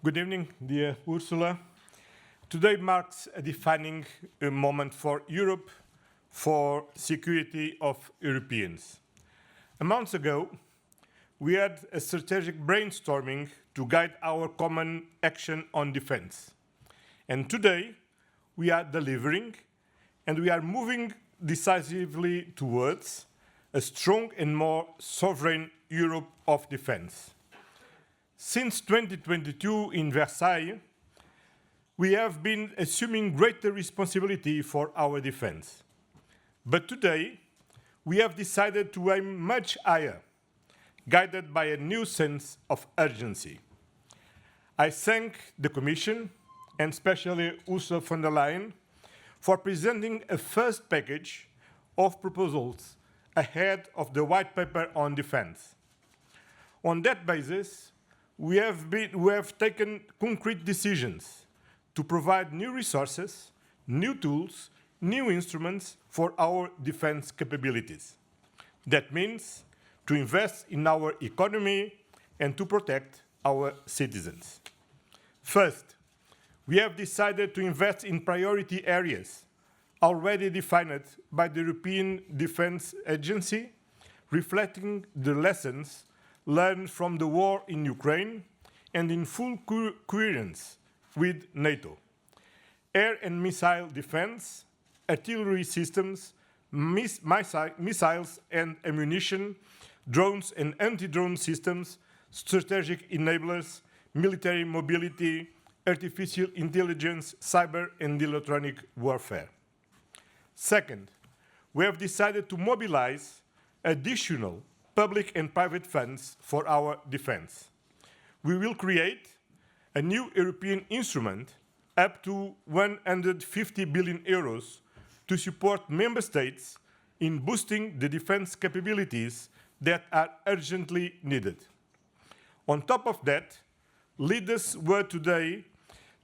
Good evening, dear Ursula. Today marks a defining moment for Europe, for security of Europeans. A month ago, we had a strategic brainstorming to guide our common action on defense. And today, we are delivering, and we are moving decisively towards a strong and more sovereign Europe of defense. Since 2022 in Versailles, we have been assuming greater responsibility for our defense. But today, we have decided to aim much higher, guided by a new sense of urgency. I thank the Commission, and especially Ursula von der Leyen, for presenting a first package of proposals ahead of the White Paper on Defense. On that basis, we have taken concrete decisions to provide new resources, new tools, new instruments for our defense capabilities. That means to invest in our economy and to protect our citizens. First, we have decided to invest in priority areas already defined by the European Defence Agency, reflecting the lessons learned from the war in Ukraine and in full coherence with NATO. Air and missile defense, artillery systems, missiles and ammunition, drones and anti-drone systems, strategic enablers, military mobility, artificial intelligence, cyber and electronic warfare. Second, we have decided to mobilize additional public and private funds for our defense. We will create a new European instrument up to 150 billion euros to support member states in boosting the defense capabilities that are urgently needed. On top of that, leaders were today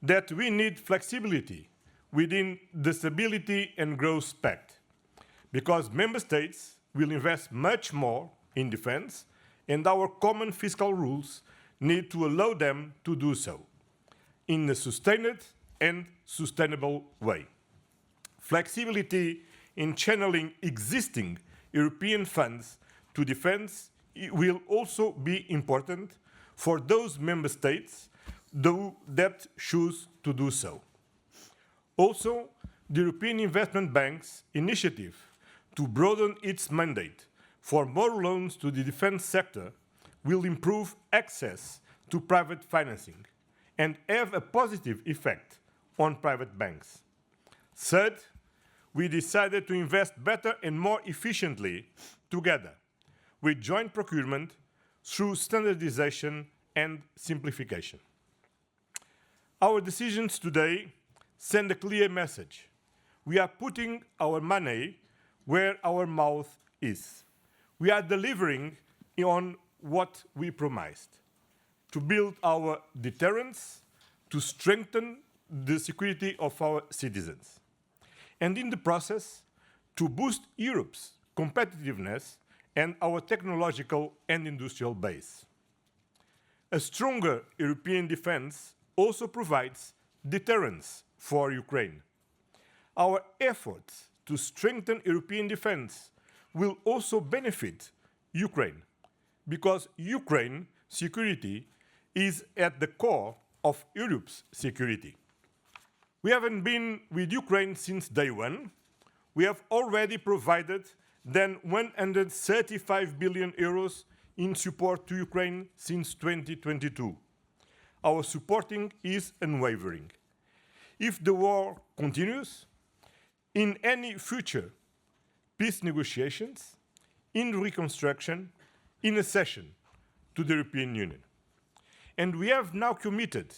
that we need flexibility within the Stability and Growth Pact, because member states will invest much more in defense, and our common fiscal rules need to allow them to do so in a sustained and sustainable way. Flexibility in channeling existing European funds to defense will also be important for those member states that choose to do so. Also, the European Investment Bank's initiative to broaden its mandate for more loans to the defense sector will improve access to private financing and have a positive effect on private banks. Third, we decided to invest better and more efficiently together with joint procurement through standardization and simplification. Our decisions today send a clear message. We are putting our money where our mouth is. We are delivering on what we promised: to build our deterrence, to strengthen the security of our citizens, and in the process, to boost Europe's competitiveness and our technological and industrial base. A stronger European defense also provides deterrence for Ukraine. Our efforts to strengthen European defense will also benefit Ukraine, because Ukraine security is at the core of Europe's security. We haven't been with Ukraine since day one. We have already provided then 135 billion euros in support to Ukraine since 2022. Our supporting is unwavering. If the war continues, in any future peace negotiations, in reconstruction, in accession to the European Union. And we have now committed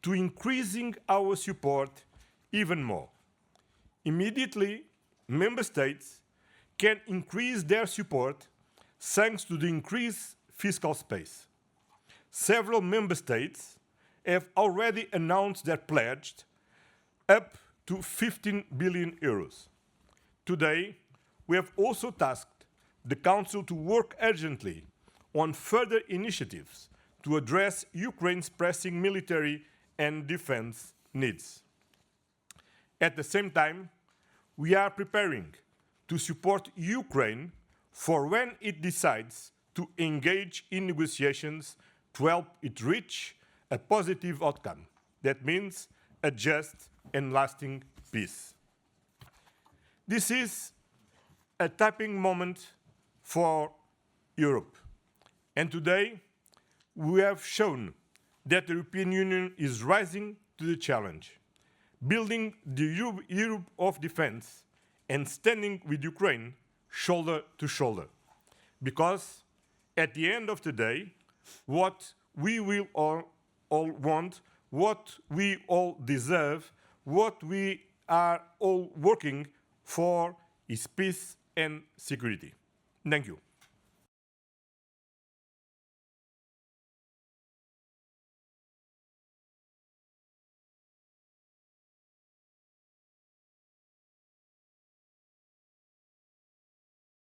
to increasing our support even more. Immediately, member states can increase their support thanks to the increased fiscal space. Several member states have already announced their pledge up to 15 billion euros. Today, we have also tasked the Council to work urgently on further initiatives to address Ukraine's pressing military and defense needs. At the same time, we are preparing to support Ukraine for when it decides to engage in negotiations to help it reach a positive outcome. That means a just and lasting peace. This is a tipping moment for Europe. And today, we have shown that the European Union is rising to the challenge, building the Europe of defense and standing with Ukraine shoulder to shoulder. Because at the end of the day, what we will all want, what we all deserve, what we are all working for is peace and security. Thank you.